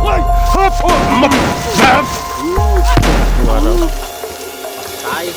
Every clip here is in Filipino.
Why? Hop! Map! Ano? Patay.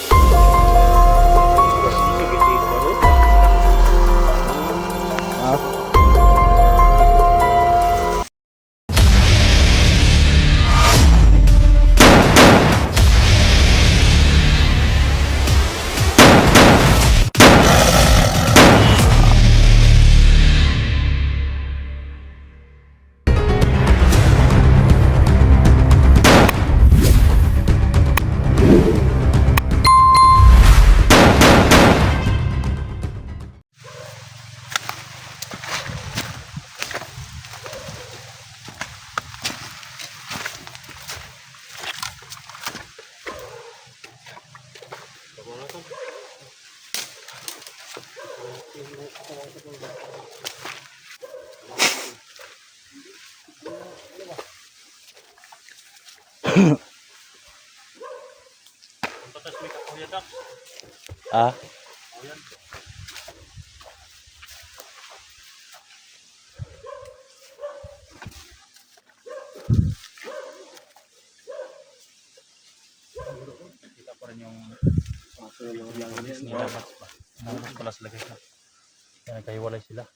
Ah? Kita pa rin yung nilabas pa. Nalabas pala sila guys. Kaya nagkahiwalay sila.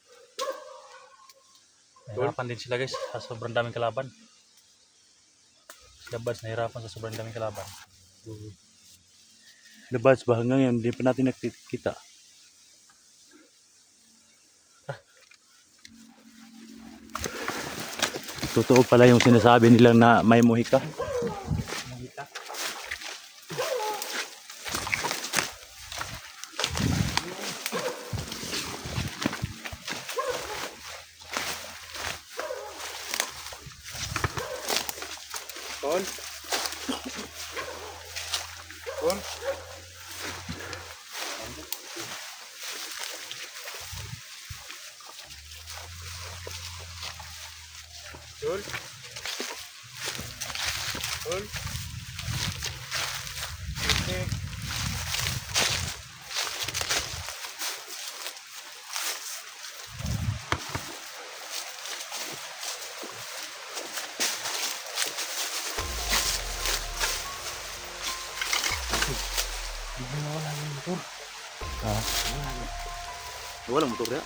Nahirapan din sila guys sa sobrang daming kalaban. Sila buds nahirapan sa sobrang daming kalaban. Labas ba hanggang ngayon hindi pa natin nakikita. Totoo pala yung sinasabi nilang na may muhika. Kon. Kon. Tul. Tul. Okay. Ah. Walang motor ya.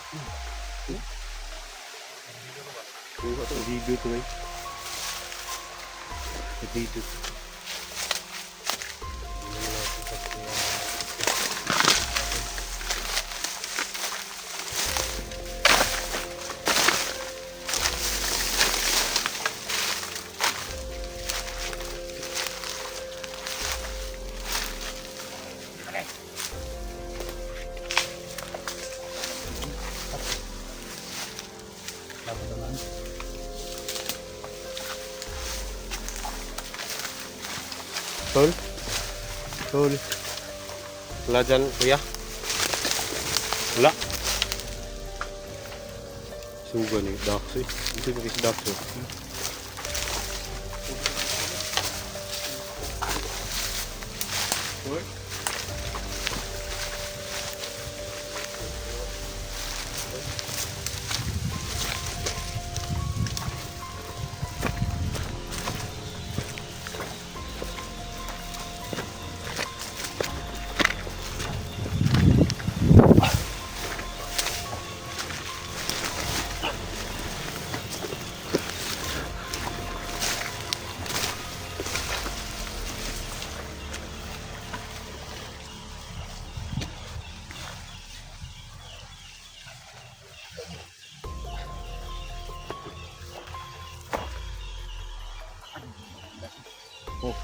Buka to video to guys. Video. Tul. Tul. Wala dyan, kuya. Wala. Suga ni Dax eh. Hindi mo kasi Dax eh. Tul.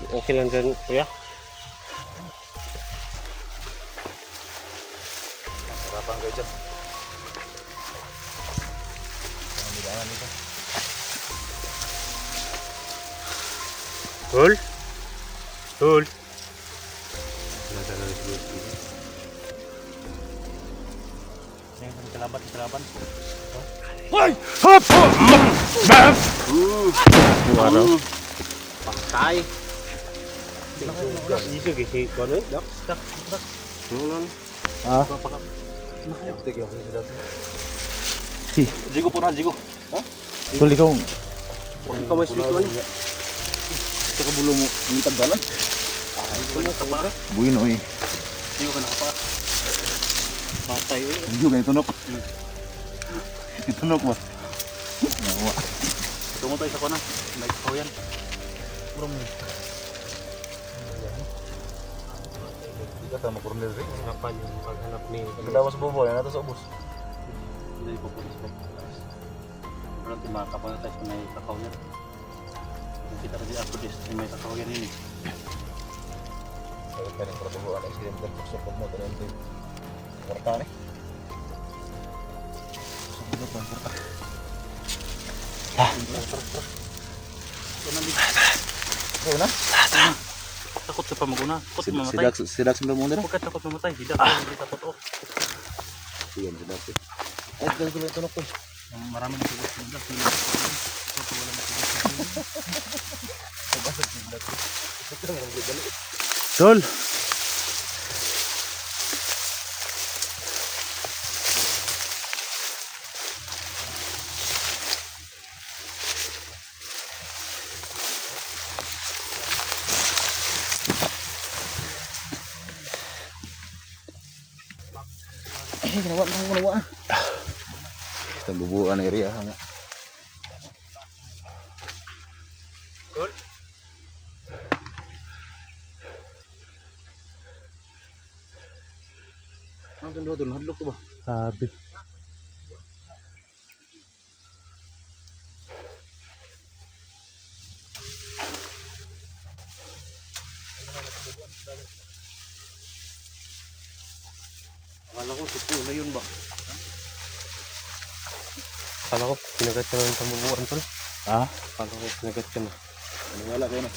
Okay lang dyan, kuya. Harapan kayo dyan. Ang bidaan nito. Tul. Tul. Yung kalaban. Why? Hop! Map! Ano? Patay. Iso kasi kono, Dax. Dak. Ano? Ah? Tigil ako si Dato. Si, Jigo po na, Jigo. tol ikaw. Huwag ka may sweet one. Ito ka bulo mo. Ang tagdalan. Buino eh. Jigo ka nakapa. Patay eh. Hindi ka itunok. Itunok ba? Nawa. Tungo tayo sa kuna. May kakaw yan. Puro mo. Hindi ka tama corner rin. Kapan yung paghanap ni... Nagdawas bubo. Yan nato sa ubos. Hindi po po sa berarti makakapal tayo sa may kakaw yan. Kita rin ako dis may kakaw yan ini. Kaya ka rin prabuhuan. Ay sige, magpapasok mo. Ito yung kwarta ni. Pasok mo ito ang kwarta. Ikaw na? Takot sa pamaguna. Takot mamatay. Si Dax mo muna. Huwag ka takot mamatay. Hindi takot oh. Sige, si Dax. Ay, ganun ko lang tunok ko. Marami na tugas ng Dax. Ito wala na tugas ng Dax. Tol. Eh, ginawa. Ito bubuan na area. Tol. Ang ganda doon, hadlok ko ba? Sabi. Akala ko, supo na yun ba? Akala ko, pinagat ka na ng tamubuan tol. Ha? Akala ko, pinagat ka na. Maniwala kayo na.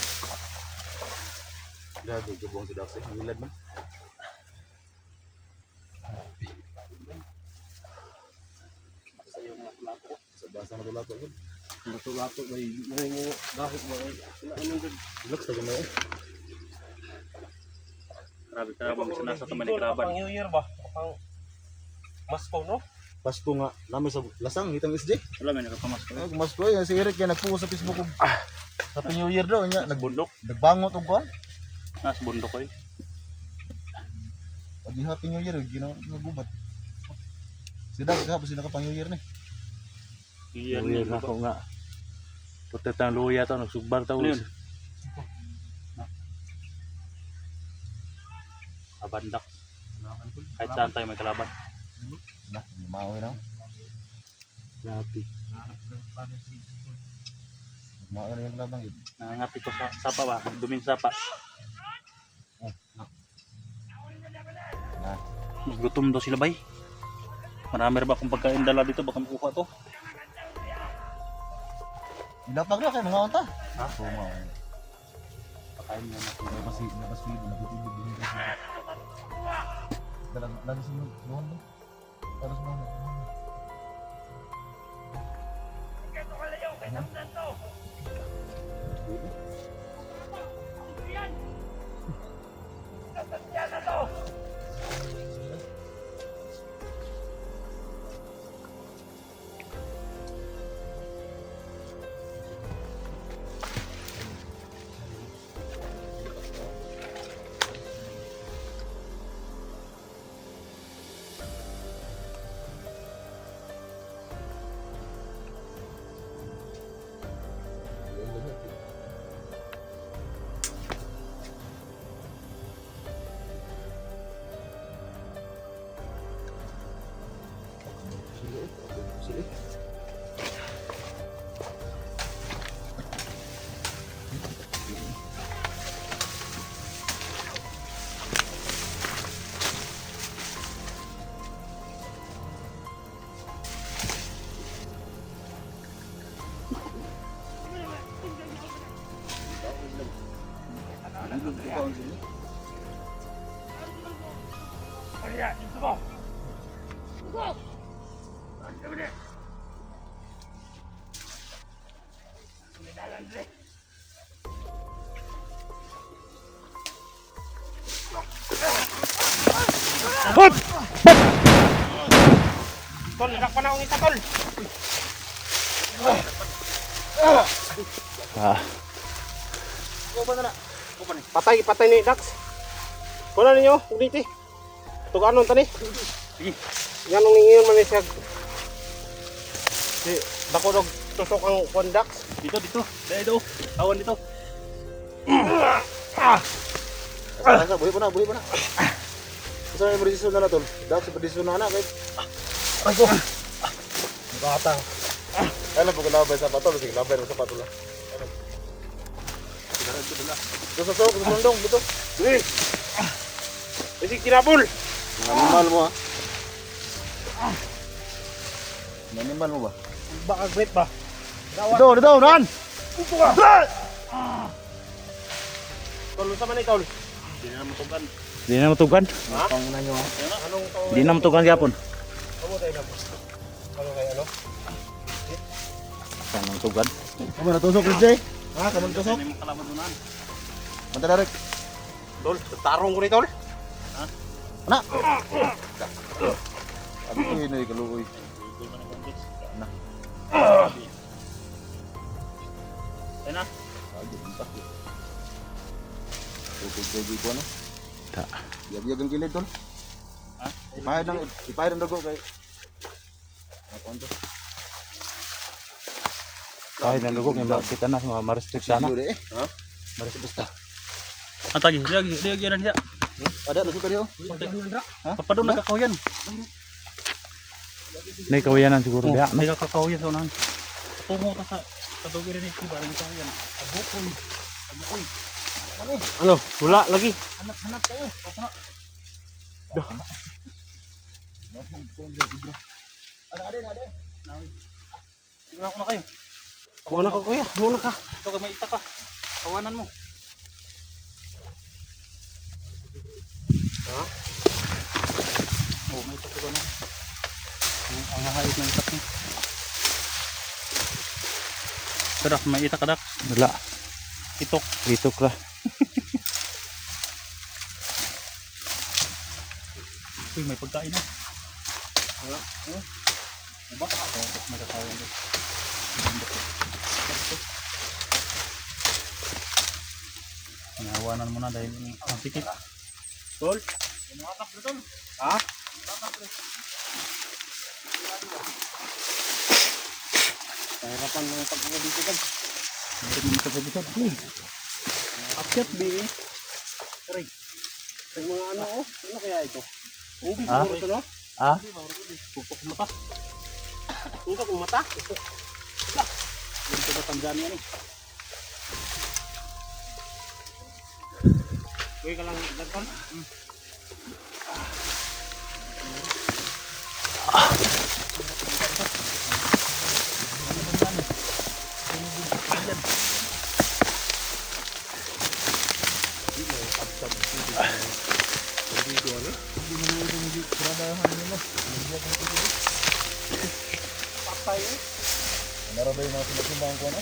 Grabe, gabong si Dax eh. Ang milad mo. Sa basa na tulato yun. Lato-lato ba yung dahil mo ay ano din. Lux na gano'n. Grabe ka bang sinasa to manikraban. Pang New Year ba? Pang Masko no? Pasko nga, namin sa lasang, hitang SJ. Wala may nakapamas ko. Kumasko eh, si Eric yan, nagpuso sa Facebook ko. Happy New Year daw niya, Bundok. nagbangot og kuan. Nas bundok ko eh. Pag Happy New Year, ginagubat. Si Dax ka, kasi naka pang New Year na. Iyan Luya na na ako nga. Putet ang luya to, nagsugbar to. Ano yun? Abandak. Kahit saan tayo may kalaban. Na, maoy na. Grabe. Maoy na yung labang yun. Nangangapi ko sa sapa ba? Duming sapa. Na, Gutom daw sila bay. Marami rin ba akong pagkain dala dito? Baka makuha to. ilapag na kayo mga unta. Ha? Oo, maoy. Pakain mo na. Napaswid, naputubig din kasi. Lagi sa luhan ba? Para sa mga. Tol, nakpan na akong isa, tol. Ah, Patay ni Dax. Kuna ninyo, dito. Tuganon tani. Sige. Yan ang ningiyon man siya. Si dako dog tusok ang kondak. Dito. Dito. Awan dito. Asa, buhi pa na. Asa na yung berdisyon na tol? Dapat sa berdisyon na kay. Ago. Batang. Ay lang, pagkalabay sa patol. Sige, labay mo sa patol lang. Dito sa sok, sa mundong, dito. Sige. Sige kinabol. Animal mo ha. Animal mo ba? Baka great ba? Dito, nan! Tol, sa man tol. Hindi na matugan. di na matugan. Pangunan nyo ha. Anong tol? Di na matugan gyapon. Amo tayo na. Ano kay ano? Saan ang tugan? Kamu natusok rin Jay? Ha? Kamu natusok? Hindi mo kalaban doon. Mantay na rin. Tol, tarong ko ni tol. Ano? Ano ko yun ay kaluoy? Ano? Ayun na. Lagi, entak yun. Tugog-tugog ko ano? Ta. Yag-yag ang kilid tol. Ha? Ipahid ang dago kay. Ako to. Kahit nalugog, kita na, ma-restrict sana. Siguro eh. Ha? Ma-restrict na. Ang tagi. Liag yan siya. Ada nasuka niyo? Papadong nagkakahuyan. May kawayanan siguro diya. May kakakahuyan sa unahan. Tungo ka sa kadugay rin ito. Barang kahuyan. Abukoy. Ano? Wala lagi. Hanap kayo. Tingnan ko na kayo. Muna ka kuya, muna ka. Ito ka may ita ka. Kawanan mo. Ha? Oh, may ita ko na. Ang hahayos ng itak niya. Kadak, may ita kadak. Wala. Itok. Itok ra. Uy, may pagkain na. Diba? Magkakawan doon. Nahawanan mo na dahil ang sikit. Tol. Ha? Harapan mo yung pagkakas dito kan. Hindi mo makapagkakit. Akyat di eh. Aray. Yung mga ano oh. Ano kaya ito? Ubi Ah? siguro ito no? Ah? Pupok mata. Ito kung mata. Ganito ba Tanzania ni? Uy ka lang dagkan. Narabay yung mga sinasimbang ko ano?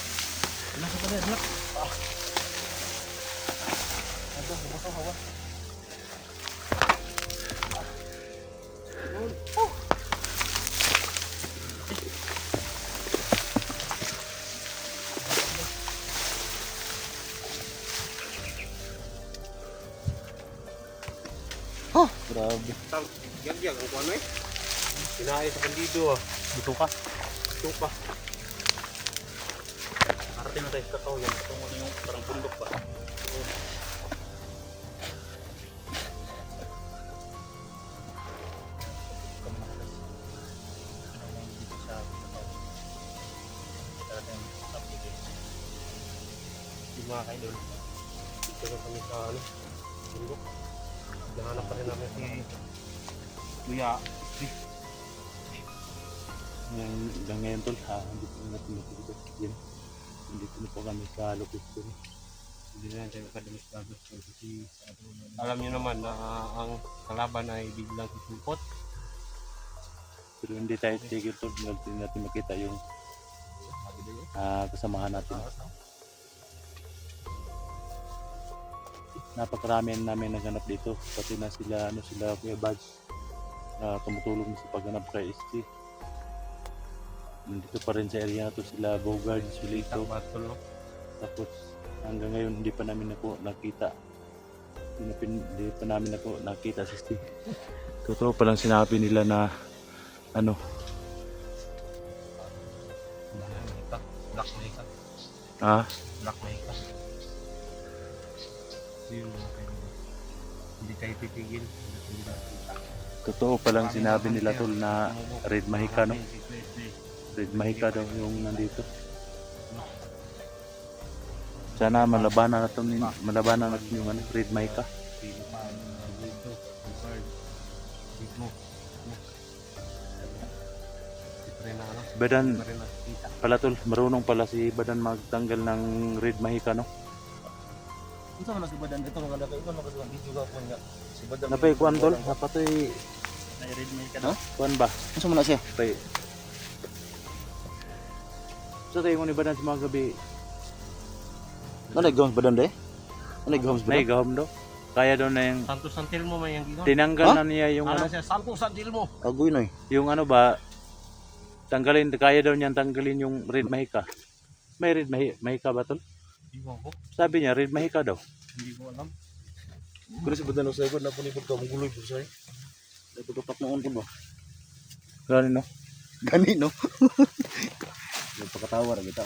Grabe. Gyag-gyag ang kuano eh. Sinaay sa bandido ah. Dito ka. Ito pa. Arating na tayo sa kakao yan. Tungo na yung parang bundok pa. Yung mga kaidol. Dito na kami sa ano. Bundok. Nahanap pa rin namin si Kuya. Hanggang ngayon tol, hindi po natin matulog. Hindi po na po kami sa location. Hindi na tayo makadamis bago kasi alam niyo naman na ang kalaban ay biglang susumpot. Pero hindi tayo tigil tol, hindi natin makita yung kasamahan natin. Napakarami namin naghanap dito, pati na sila Kuya Badge na tumutulong sa paghanap kay SG. nandito pa rin sa area na to sila Bogard, Sulito. Batol, no? Tapos hanggang ngayon hindi pa namin nakita. Hindi pa namin nakita si Steve. Totoo pa lang sinabi nila na ano, Black Mahika. ah, Black Mahika. Yun mga kaibigan. Hindi tayo titigil. Hindi nakita. totoo pa lang sinabi nila tol na Red Mahika, no? Red Mahika daw yung nandito. Sana malabanan natin yung ano, Red Mahika. Sino pa ang dito? Bugard. Dito. Siyempre na ano? Badan Siyempre na kita. pala tol, marunong pala si Badan magtanggal ng Red Mahika, no? Ito man si Badan ito mga nato. Ito mga video ka ko nga. Si Badan. Napay kuan tol, napatoy Na-read mo ka Ha? kuan ba? Asa man na siya? Napay. So tayo ni Badan sa mga gabi, Ano nagawang Badan dai? Ano nagawang Badan? naigahom daw. Kaya daw na yung Santos Santilmo may yang gingon. tinanggal Ha? na niya yung Ano ano, siya? Santos Santilmo. Agoy noy. yung ano ba, kaya daw niyang tanggalin yung Red Mahika. May Red Mahika ba tol? Hindi ko ako. Sabi niya Red Mahika daw. Hindi ko alam. Pero si Badan sa ikot na punipod ka mong guloy po say. Tutupat noon ko ba? Gano'n no? Gani no. Yung pagkatawa ra kita.